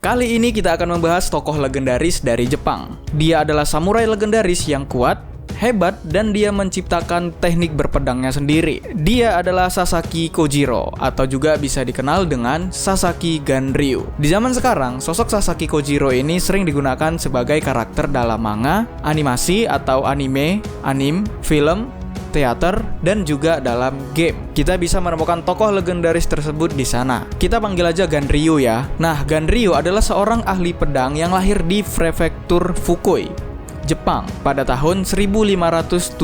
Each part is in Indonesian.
Kali ini kita akan membahas tokoh legendaris dari Jepang. Dia adalah samurai legendaris yang kuat, hebat, dan dia menciptakan teknik berpedangnya sendiri. Dia adalah Sasaki Kojiro, atau juga bisa dikenal dengan Sasaki Ganryu. Di zaman sekarang, sosok Sasaki Kojiro ini sering digunakan sebagai karakter dalam manga, animasi atau anime, film, teater, dan juga dalam game. Kita bisa menemukan tokoh legendaris tersebut di sana. Kita panggil aja Ganryu ya. Nah, Ganryu adalah seorang ahli pedang yang lahir di prefektur Fukui, Jepang pada tahun 1575.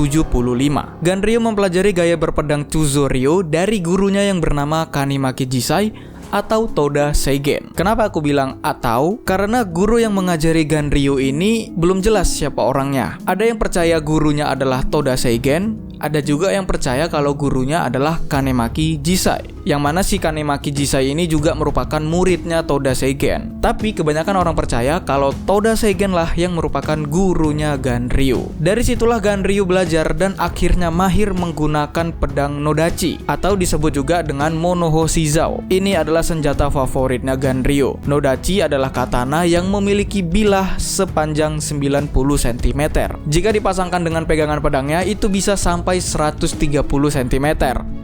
Ganryu mempelajari gaya berpedang Chuzoryu dari gurunya yang bernama Kanimaki Jisai atau Toda Seigen. Kenapa aku bilang atau? Karena guru yang mengajari Ganryu ini belum jelas siapa orangnya. Ada yang percaya gurunya adalah Toda Seigen, ada juga yang percaya kalau gurunya adalah Kanimaki Jisai. Yang mana si Kanimaki Jisai ini juga merupakan muridnya Toda Seigen. Tapi kebanyakan orang percaya kalau Toda Seigen lah yang merupakan gurunya Ganryu. Dari situlah Ganryu belajar dan akhirnya mahir menggunakan pedang Nodachi atau disebut juga dengan Monoho Shizao. Ini adalah senjata favoritnya Ganryu. Nodachi adalah katana yang memiliki bilah sepanjang 90 cm. Jika dipasangkan dengan pegangan pedangnya, itu bisa sampai 130 cm.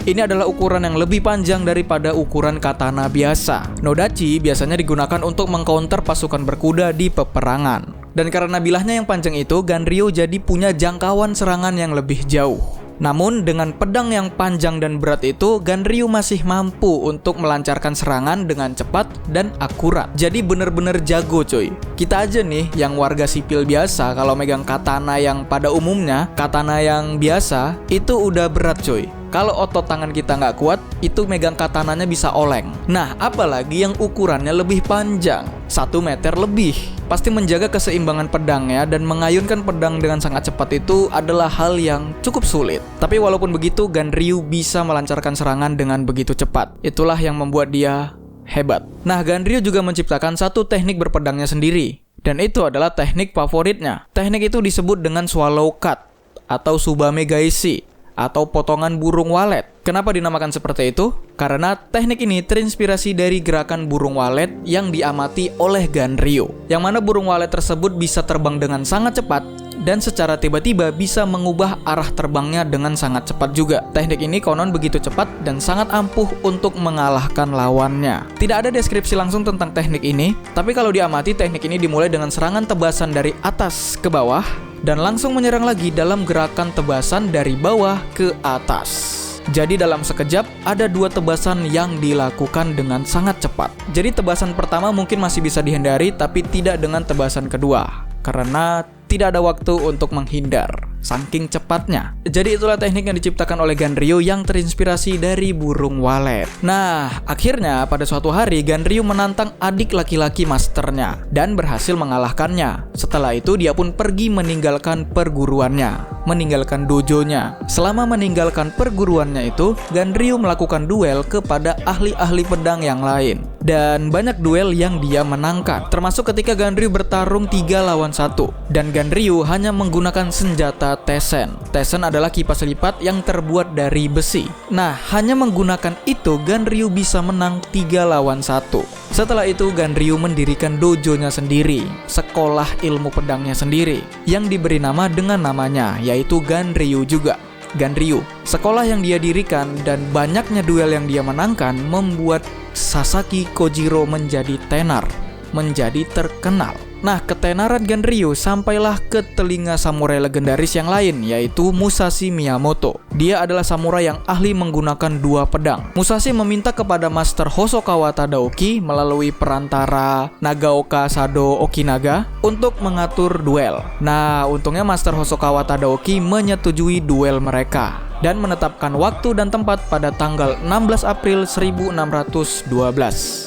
Ini adalah ukuran yang lebih panjang daripada ukuran katana biasa. Nodachi biasanya digunakan untuk mengcounter pasukan berkuda di peperangan. Dan karena bilahnya yang panjang itu, Ganryu jadi punya jangkauan serangan yang lebih jauh. Namun dengan pedang yang panjang dan berat itu, Ganryu masih mampu untuk melancarkan serangan dengan cepat dan akurat. Jadi bener-bener jago cuy. Kita aja nih yang warga sipil biasa, kalau megang katana yang pada umumnya, katana yang biasa, itu udah berat cuy. Kalau otot tangan kita nggak kuat, itu megang katananya bisa oleng. Nah, apalagi yang ukurannya lebih panjang, 1 meter lebih. Pasti menjaga keseimbangan pedangnya dan mengayunkan pedang dengan sangat cepat itu adalah hal yang cukup sulit. Tapi walaupun begitu, Ganryu bisa melancarkan serangan dengan begitu cepat. Itulah yang membuat dia hebat. Nah, Ganryu juga menciptakan satu teknik berpedangnya sendiri. Dan itu adalah teknik favoritnya. Teknik itu disebut dengan swallow cut atau tsubame gaeshi, atau potongan burung walet. Kenapa dinamakan seperti itu? Karena teknik ini terinspirasi dari gerakan burung walet yang diamati oleh Ganryu. Yang mana burung walet tersebut bisa terbang dengan sangat cepat dan secara tiba-tiba bisa mengubah arah terbangnya dengan sangat cepat juga. Teknik ini konon begitu cepat dan sangat ampuh untuk mengalahkan lawannya. Tidak ada deskripsi langsung tentang teknik ini, tapi kalau diamati teknik ini dimulai dengan serangan tebasan dari atas ke bawah dan langsung menyerang lagi dalam gerakan tebasan dari bawah ke atas. Jadi dalam sekejap ada 2 tebasan yang dilakukan dengan sangat cepat. Jadi tebasan pertama mungkin masih bisa dihindari, tapi tidak dengan tebasan kedua, karena tidak ada waktu untuk menghindar, saking cepatnya. Jadi itulah teknik yang diciptakan oleh Ganryu yang terinspirasi dari burung walet. Nah, akhirnya pada suatu hari Ganryu menantang adik laki-laki masternya dan berhasil mengalahkannya. Setelah itu dia pun pergi meninggalkan perguruannya, meninggalkan dojonya. Selama meninggalkan perguruannya itu, Ganryu melakukan duel kepada ahli-ahli pedang yang lain. Dan banyak duel yang dia menangkan, termasuk ketika Ganryu bertarung 3 lawan 1. Dan Ganryu hanya menggunakan senjata Tessen. Tessen adalah kipas lipat yang terbuat dari besi. Nah, hanya menggunakan itu Ganryu bisa menang 3 lawan 1. Setelah itu Ganryu mendirikan dojonya sendiri, sekolah ilmu pedangnya sendiri, yang diberi nama dengan namanya, yaitu Ganryu juga. Ganryu, sekolah yang dia dirikan dan banyaknya duel yang dia menangkan membuat Sasaki Kojiro menjadi tenar, menjadi terkenal. Nah, ketenaran Ganryu sampailah ke telinga samurai legendaris yang lain, yaitu Musashi Miyamoto. Dia adalah samurai yang ahli menggunakan 2 pedang. Musashi meminta kepada Master Hosokawa Tadaoki melalui perantara Nagaoka Sado Okinaga untuk mengatur duel. Nah, untungnya Master Hosokawa Tadaoki menyetujui duel mereka dan menetapkan waktu dan tempat pada tanggal 16 April 1612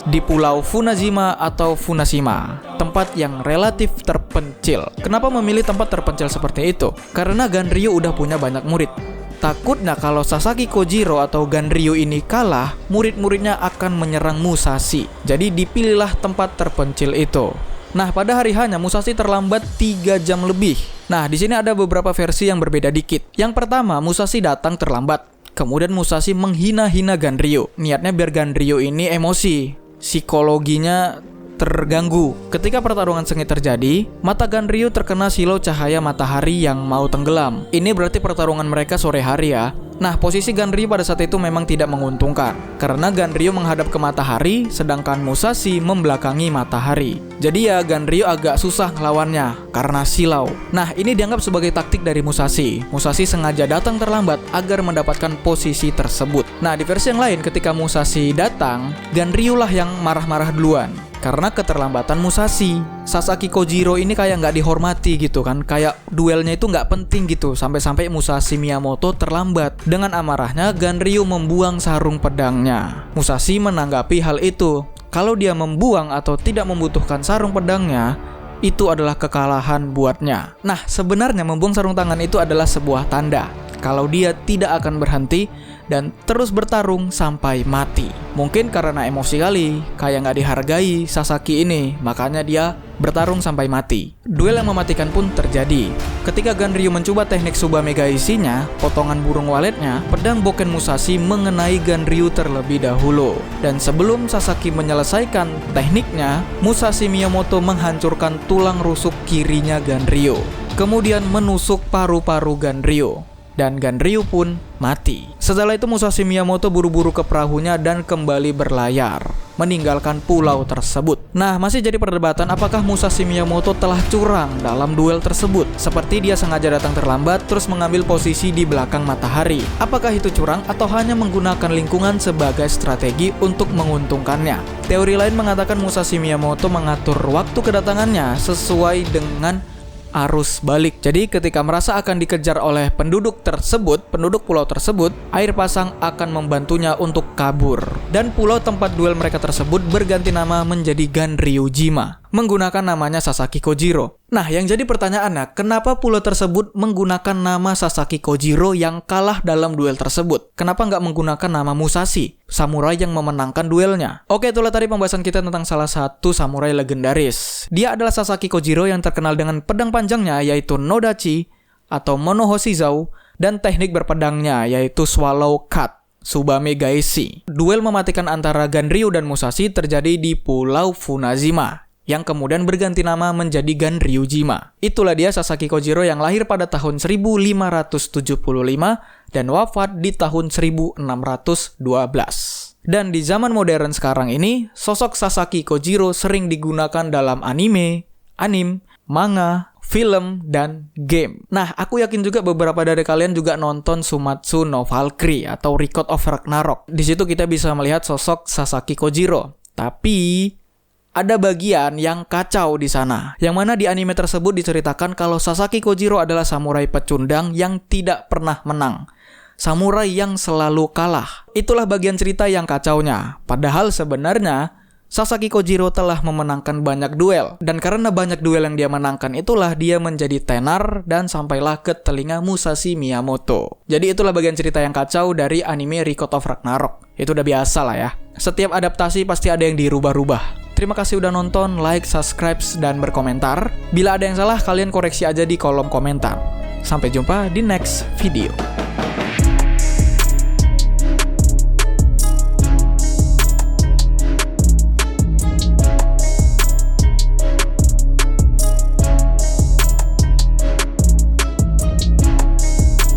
di Pulau Funajima atau Funashima, tempat yang relatif terpencil. Kenapa memilih tempat terpencil seperti itu? Karena Ganryu udah punya banyak murid. Takutnya kalau Sasaki Kojiro atau Ganryu ini kalah, murid-muridnya akan menyerang Musashi. Jadi dipilihlah tempat terpencil itu. Nah, pada hari H-nya Musashi terlambat 3 jam lebih. Nah, di sini ada beberapa versi yang berbeda dikit. Yang pertama, Musashi datang terlambat. Kemudian Musashi menghina-hina Ganryu. Niatnya biar Ganryu ini emosi, psikologinya terganggu. Ketika pertarungan sengit terjadi, mata Ganryu terkena silau cahaya matahari yang mau tenggelam. Ini berarti pertarungan mereka sore hari ya. Nah, posisi Ganryu pada saat itu memang tidak menguntungkan, karena Ganryu menghadap ke matahari, sedangkan Musashi membelakangi matahari. Jadi ya Ganryu agak susah ngelawannya, karena silau. Nah, ini dianggap sebagai taktik dari Musashi. Musashi sengaja datang terlambat agar mendapatkan posisi tersebut. Nah, di versi yang lain ketika Musashi datang, Ganryu lah yang marah-marah duluan. Karena keterlambatan Musashi. Sasaki Kojiro ini kayak nggak dihormati gitu kan. Kayak duelnya itu nggak penting gitu. Sampai-sampai Musashi Miyamoto terlambat. Dengan amarahnya, Ganryu membuang sarung pedangnya. Musashi menanggapi hal itu. Kalau dia membuang atau tidak membutuhkan sarung pedangnya, itu adalah kekalahan buatnya. Nah, sebenarnya membuang sarung tangan itu adalah sebuah tanda kalau dia tidak akan berhenti dan terus bertarung sampai mati. Mungkin karena emosi kali, kayak nggak dihargai Sasaki ini, makanya dia bertarung sampai mati. Duel yang mematikan pun terjadi. Ketika Ganryu mencoba teknik Tsubame Gaeshi-nya, potongan burung waletnya, pedang Boken Musashi mengenai Ganryu terlebih dahulu. Dan sebelum Sasaki menyelesaikan tekniknya, Musashi Miyamoto menghancurkan tulang rusuk kirinya Ganryu. Kemudian menusuk paru-paru Ganryu. Dan Ganryu pun mati. Setelah itu Musashi Miyamoto buru-buru ke perahunya dan kembali berlayar, meninggalkan pulau tersebut. Nah, masih jadi perdebatan apakah Musashi Miyamoto telah curang dalam duel tersebut. Seperti dia sengaja datang terlambat terus mengambil posisi di belakang matahari. Apakah itu curang atau hanya menggunakan lingkungan sebagai strategi untuk menguntungkannya? Teori lain mengatakan Musashi Miyamoto mengatur waktu kedatangannya sesuai dengan arus balik. Jadi ketika merasa akan dikejar oleh penduduk pulau tersebut, air pasang akan membantunya untuk kabur. Dan pulau tempat duel mereka tersebut berganti nama menjadi Ganryujima, menggunakan namanya Sasaki Kojiro. Nah, yang jadi pertanyaannya, kenapa pulau tersebut menggunakan nama Sasaki Kojiro yang kalah dalam duel tersebut? Kenapa nggak menggunakan nama Musashi, samurai yang memenangkan duelnya? Oke, itulah tadi pembahasan kita tentang salah satu samurai legendaris. Dia adalah Sasaki Kojiro yang terkenal dengan pedang panjangnya yaitu Nodachi atau Monohoshizou dan teknik berpedangnya yaitu Swallow Cut, Tsubame Gaeshi. Duel mematikan antara Ganryu dan Musashi terjadi di Pulau Funazima, yang kemudian berganti nama menjadi Ganryujima. Itulah dia Sasaki Kojiro yang lahir pada tahun 1575 dan wafat di tahun 1612. Dan di zaman modern sekarang ini, sosok Sasaki Kojiro sering digunakan dalam anime, manga, film, dan game. Nah, aku yakin juga beberapa dari kalian juga nonton Sumatsu no Valkyrie atau Record of Ragnarok. Di situ kita bisa melihat sosok Sasaki Kojiro. Tapi ada bagian yang kacau di sana, yang mana di anime tersebut diceritakan kalau Sasaki Kojiro adalah samurai pecundang yang tidak pernah menang. Samurai yang selalu kalah. Itulah bagian cerita yang kacaunya. Padahal sebenarnya Sasaki Kojiro telah memenangkan banyak duel. Dan karena banyak duel yang dia menangkan itulah dia menjadi tenar dan sampailah ke telinga Musashi Miyamoto. Jadi itulah bagian cerita yang kacau dari anime Record of Ragnarok. Itu udah biasa lah ya. Setiap adaptasi pasti ada yang dirubah-rubah. Terima kasih udah nonton, like, subscribe, dan berkomentar. Bila ada yang salah, kalian koreksi aja di kolom komentar. Sampai jumpa di next video.